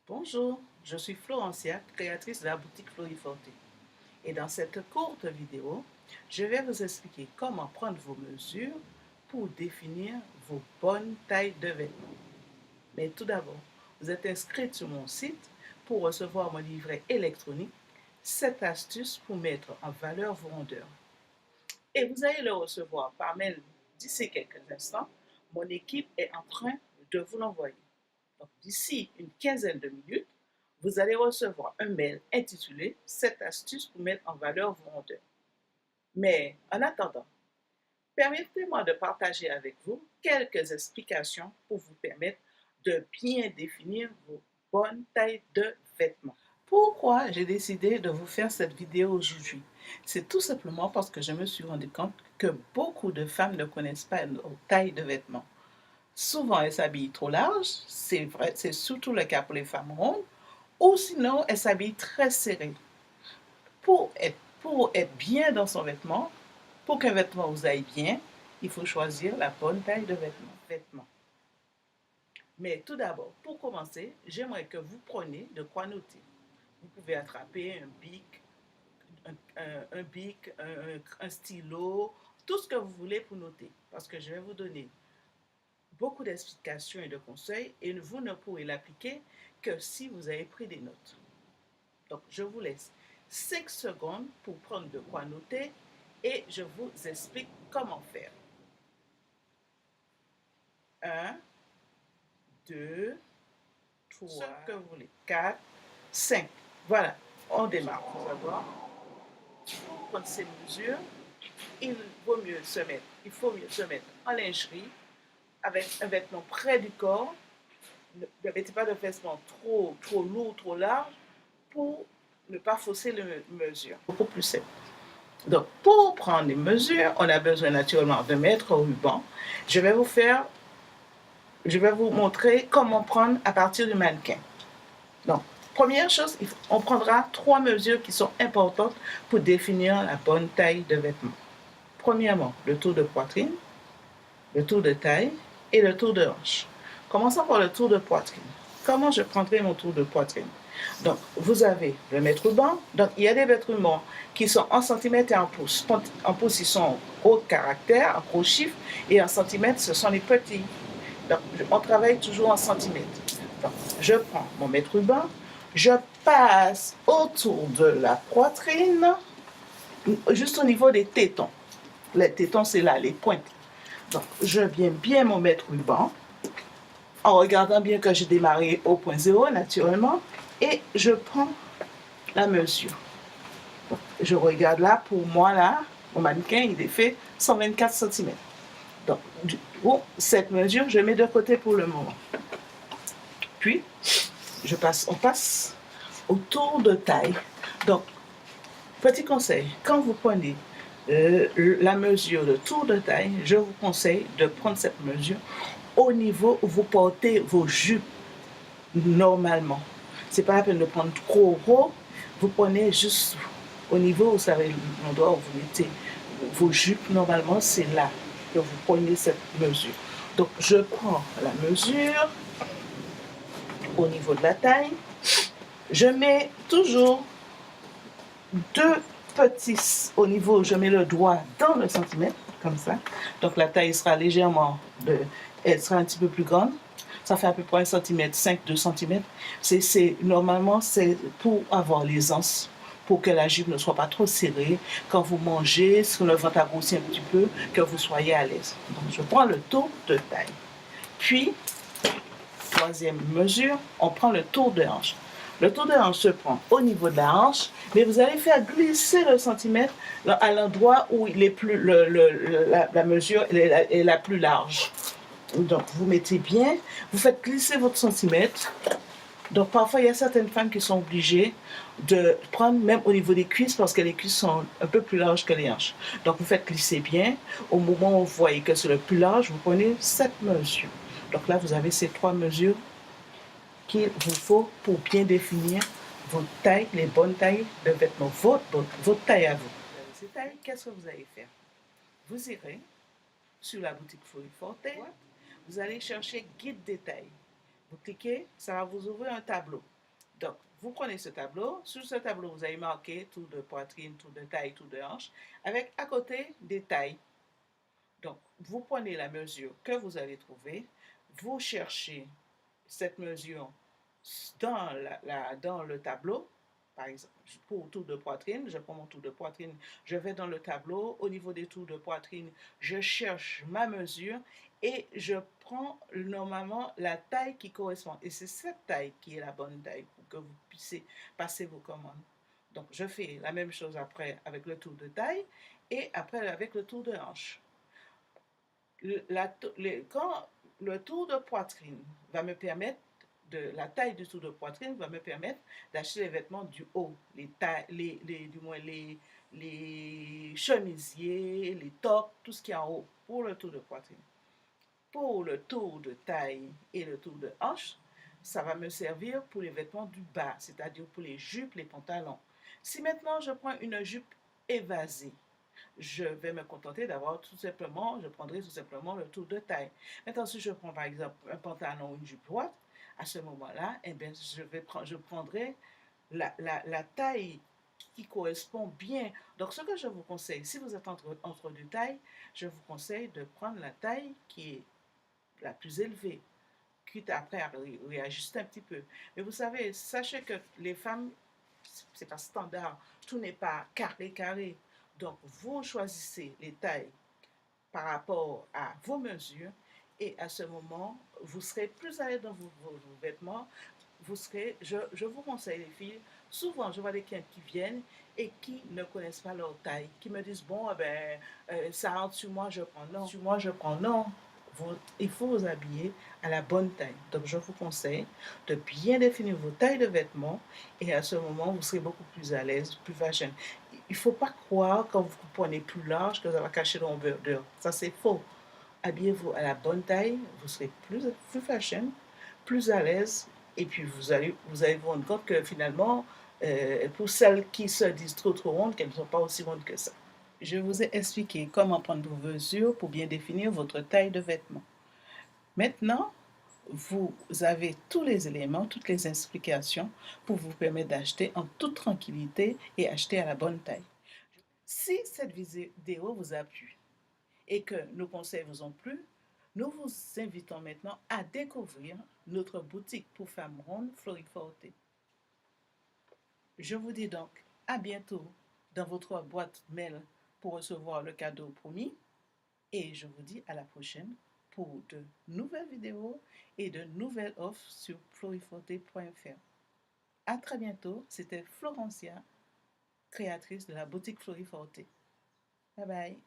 Bonjour, je suis Florencia, créatrice de la boutique Floriforte. Et dans cette courte vidéo, je vais vous expliquer comment prendre vos mesures pour définir vos bonnes tailles de vêtements. Mais tout d'abord, vous êtes inscrite sur mon site pour recevoir mon livret électronique 7 astuces pour mettre en valeur vos rondeurs. Et vous allez le recevoir par mail d'ici quelques instants. Mon équipe est en train de vous l'envoyer. Donc, d'ici une quinzaine de minutes, vous allez recevoir un mail intitulé 7 astuces pour mettre en valeur vos rondeurs. Mais en attendant, permettez-moi de partager avec vous quelques explications pour vous permettre de bien définir vos bonnes tailles de vêtements. Pourquoi j'ai décidé de vous faire cette vidéo aujourd'hui? C'est tout simplement parce que je me suis rendu compte que beaucoup de femmes ne connaissent pas leur taille de vêtements. Souvent, elles s'habillent trop large, c'est vrai, c'est surtout le cas pour les femmes rondes, ou sinon, elles s'habillent très serrées. Pour être bien dans son vêtement, pour qu'un vêtement vous aille bien, il faut choisir la bonne taille de vêtement. Mais tout d'abord, pour commencer, j'aimerais que vous preniez de quoi noter. Vous pouvez attraper un bic, un stylo, tout ce que vous voulez pour noter, parce que je vais vous donner beaucoup d'explications et de conseils et vous ne pourrez l'appliquer que si vous avez pris des notes. Donc, je vous laisse 5 secondes pour prendre de quoi noter et je vous explique comment faire. 1, 2, 3, ce que vous voulez, 4, 5. Voilà, on démarre. Pour prendre ces mesures, il faut mieux se mettre en lingerie avec un vêtement près du corps. Ne mettez pas de vêtements trop lourds, trop larges pour ne pas fausser les mesures. Beaucoup plus simple. Donc, pour prendre les mesures, on a besoin naturellement de mettre au ruban. Je vais vous montrer comment prendre à partir du mannequin. Donc, première chose, on prendra 3 mesures qui sont importantes pour définir la bonne taille de vêtement. Premièrement, le tour de poitrine, le tour de taille et le tour de hanche. Commençons par le tour de poitrine. Comment je prendrai mon tour de poitrine? Donc, vous avez le mètre ruban. Donc, il y a des mètres rubans qui sont en centimètres et en pouces. En pouces, ils sont en gros caractères, en gros chiffres, et en centimètres, ce sont les petits. Donc, on travaille toujours en centimètres. Donc, je prends mon mètre ruban, je passe autour de la poitrine, juste au niveau des tétons. Les tétons, c'est là, les pointes. Donc, je viens bien mon mètre ruban, en regardant bien que j'ai démarré au point 0, naturellement, et je prends la mesure. Donc, je regarde là, pour moi, là, mon mannequin, il est fait 124 cm. Donc, cette mesure, je mets de côté pour le moment. Puis, on passe au tour de taille. Donc, petit conseil, quand vous prenez la mesure de tour de taille, je vous conseille de prendre cette mesure au niveau où vous portez vos jupes normalement. C'est pas la peine de prendre trop haut, vous prenez juste au niveau, vous savez, l'endroit où vous mettez vos jupes, normalement, c'est là que vous prenez cette mesure. Donc, je prends la mesure au niveau de la taille. Je mets toujours 2 petits au niveau, je mets le doigt dans le centimètre, comme ça. Donc, la taille sera légèrement, elle sera un petit peu plus grande. Ça fait à peu près 1 cm, 2 cm. Normalement, c'est pour avoir l'aisance, pour que la jupe ne soit pas trop serrée. Quand vous mangez, si le ventre a grossi un petit peu, que vous soyez à l'aise. Donc, je prends le tour de taille. Puis, troisième mesure, on prend le tour de hanche. Le tour de hanche se prend au niveau de la hanche, mais vous allez faire glisser le centimètre à l'endroit où il est plus, la mesure est la plus large. Donc, vous mettez bien, vous faites glisser votre centimètre. Donc, parfois, il y a certaines femmes qui sont obligées de prendre même au niveau des cuisses parce que les cuisses sont un peu plus larges que les hanches. Donc, vous faites glisser bien. Au moment où vous voyez que c'est le plus large, vous prenez cette mesure. Donc là, vous avez ces 3 mesures qu'il vous faut pour bien définir votre taille, les bonnes tailles de vêtements, votre taille à vous. Ces tailles, qu'est-ce que vous allez faire? Vous irez sur la boutique Floriforte, vous allez chercher guide des tailles. Vous cliquez, ça va vous ouvrir un tableau. Donc, vous prenez ce tableau. Sur ce tableau, vous avez marqué tour de poitrine, tour de taille, tour de hanche, avec à côté des tailles. Donc, vous prenez la mesure que vous avez trouvée, vous cherchez cette mesure dans le tableau. Par exemple, pour tour de poitrine, je prends mon tour de poitrine, je vais dans le tableau, au niveau des tours de poitrine, je cherche ma mesure et je prends normalement la taille qui correspond. Et c'est cette taille qui est la bonne taille pour que vous puissiez passer vos commandes. Donc, je fais la même chose après avec le tour de taille et après avec le tour de hanche. Quand le tour de poitrine va me permettre la taille du tour de poitrine va me permettre d'acheter les vêtements du haut, du moins les chemisiers, les tops, tout ce qui est en haut pour le tour de poitrine. Pour le tour de taille et le tour de hanche, ça va me servir pour les vêtements du bas, c'est-à-dire pour les jupes, les pantalons. Si maintenant je prends une jupe évasée, je vais me contenter d'avoir je prendrai tout simplement le tour de taille. Maintenant, si je prends par exemple un pantalon ou une jupe droite, à ce moment-là, eh bien, je prendrai la taille qui correspond bien. Donc, ce que je vous conseille, si vous êtes entre deux tailles, je vous conseille de prendre la taille qui est la plus élevée, quitte après à réajuster un petit peu. Mais vous savez, sachez que les femmes, c'est pas standard, tout n'est pas carré. Donc, vous choisissez les tailles par rapport à vos mesures et à ce moment, vous serez plus à l'aise dans vos vêtements. Je vous conseille les filles, souvent je vois des clientes qui viennent et qui ne connaissent pas leur taille, qui me disent, bon, ça rentre sur moi, je prends. Non, sur moi, je prends. Non, il faut vous habiller à la bonne taille. Donc, je vous conseille de bien définir vos tailles de vêtements et à ce moment, vous serez beaucoup plus à l'aise, plus fashion. Il ne faut pas croire quand vous prenez plus large que ça va cacher l'embouchure. Ça, c'est faux. Habillez-vous à la bonne taille, vous serez plus fashion, plus à l'aise et puis vous allez vous rendre compte que finalement, pour celles qui se disent trop rondes, qu'elles ne sont pas aussi rondes que ça. Je vous ai expliqué comment prendre vos mesures pour bien définir votre taille de vêtements. Maintenant, vous avez tous les éléments, toutes les explications pour vous permettre d'acheter en toute tranquillité et acheter à la bonne taille. Si cette vidéo vous a plu et que nos conseils vous ont plu, nous vous invitons maintenant à découvrir notre boutique pour femmes rondes Floriforte. Je vous dis donc à bientôt dans votre boîte mail pour recevoir le cadeau promis et je vous dis à la prochaine pour de nouvelles vidéos et de nouvelles offres sur floriforte.fr. À très bientôt, c'était Florencia, créatrice de la boutique Floriforte. Bye bye.